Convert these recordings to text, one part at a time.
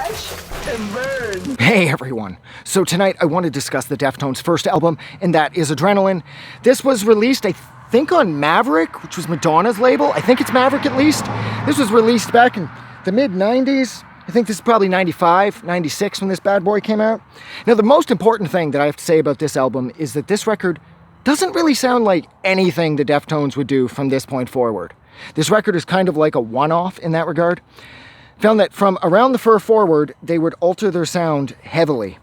crash and burn. Hey everyone! So tonight I want to discuss the Deftones' first album, and that is Adrenaline. This was released, I think, on Maverick, which was Madonna's label. I think it's Maverick at least. This was released back in the mid-90s. I think this is probably 95, 96 when this bad boy came out. Now the most important thing that I have to say about this album is that this record doesn't really sound like anything the Deftones would do from this point forward. This record is kind of like a one-off in that regard. Found that from Around the Fur forward, they would alter their sound heavily.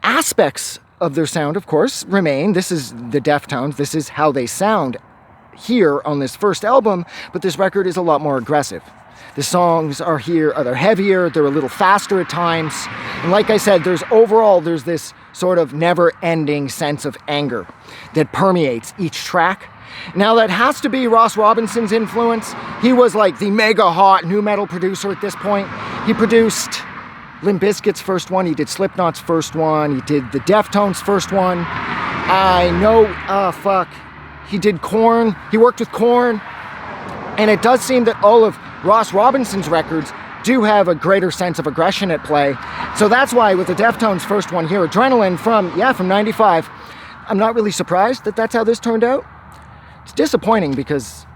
Aspects of their sound, of course, remain. This is the Deftones. This is how they sound here on this first album, but this record is a lot more aggressive. The songs are they're heavier, they're a little faster at times. And like I said, there's this sort of never-ending sense of anger that permeates each track. Now that has to be Ross Robinson's influence. He was like the mega hot nu metal producer at this point. He produced Limp Bizkit's first one, he did Slipknot's first one, he did the Deftones' first one. He did Korn, he worked with Korn. And it does seem that all of Ross Robinson's records do have a greater sense of aggression at play. So that's why with the Deftones' first one here, Adrenaline from 95, I'm not really surprised that that's how this turned out. It's disappointing because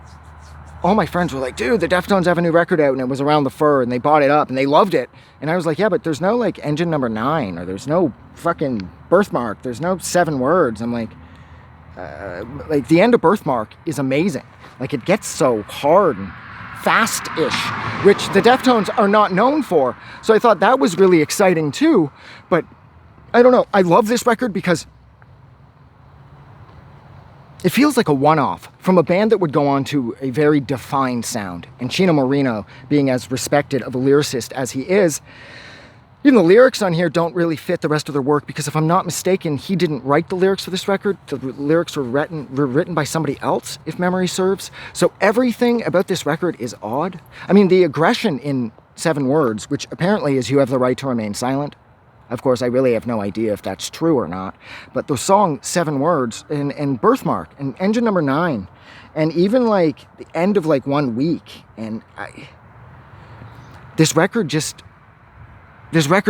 all my friends were like, dude, the Deftones have a new record out, and it was Around the Fur, and they bought it up and they loved it. And I was like, yeah, but there's no like Engine Number 9, or there's no fucking Birthmark, there's no 7 words. I'm like the end of Birthmark is amazing. Like it gets so hard and fast-ish, which the Deftones are not known for. So I thought that was really exciting too. But I don't know, I love this record because it feels like a one-off from a band that would go on to a very defined sound. And Chino Moreno, being as respected of a lyricist as he is, even the lyrics on here don't really fit the rest of their work, because if I'm not mistaken, he didn't write the lyrics for this record. The lyrics were written by somebody else, if memory serves. So everything about this record is odd. I mean, the aggression in 7 words, which apparently is You Have the Right to Remain Silent. Of course, I really have no idea if that's true or not. But the song 7 words and Birthmark and Engine Number 9 and even like the end of like 1 week. And this record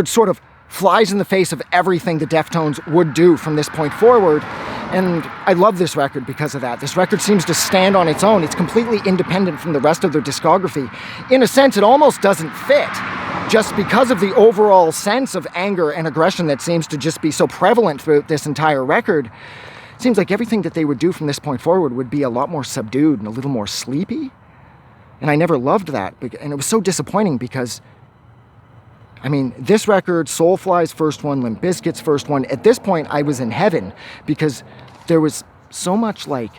sort of flies in the face of everything the Deftones would do from this point forward. And I love this record because of that. This record seems to stand on its own. It's completely independent from the rest of their discography. In a sense, it almost doesn't fit, just because of the overall sense of anger and aggression that seems to just be so prevalent throughout this entire record. It seems like everything that they would do from this point forward would be a lot more subdued and a little more sleepy. And I never loved that. And it was so disappointing because, I mean, this record, Soulfly's first one, Limp Bizkit's first one, at this point I was in heaven because there was so much like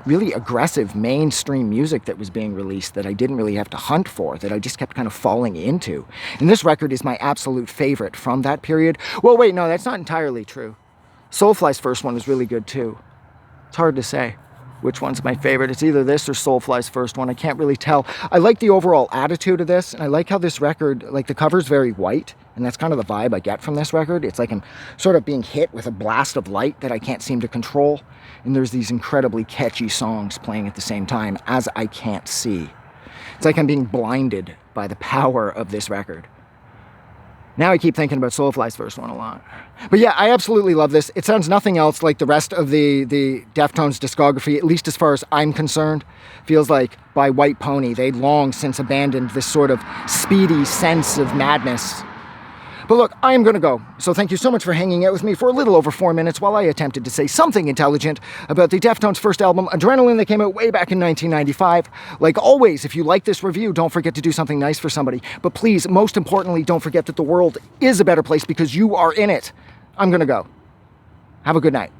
really aggressive mainstream music that was being released that I didn't really have to hunt for, that I just kept kind of falling into. And this record is my absolute favorite from that period. Well, wait, no, that's not entirely true. Soulfly's first one is really good too. It's hard to say which one's my favorite. It's either this or Soulfly's first one. I can't really tell. I like the overall attitude of this, and I like how this record, like the cover's very white, and that's kind of the vibe I get from this record. It's like I'm sort of being hit with a blast of light that I can't seem to control, and there's these incredibly catchy songs playing at the same time as I can't see. It's like I'm being blinded by the power of this record. Now I keep thinking about Soulfly's first one a lot. But yeah, I absolutely love this. It sounds nothing else like the rest of the Deftones discography, at least as far as I'm concerned. Feels like by White Pony, they'd long since abandoned this sort of speedy sense of madness. But look, I am going to go. So thank you so much for hanging out with me for a little over 4 minutes while I attempted to say something intelligent about the Deftones' first album, Adrenaline, that came out way back in 1995. Like always, if you like this review, don't forget to do something nice for somebody. But please, most importantly, don't forget that the world is a better place because you are in it. I'm going to go. Have a good night.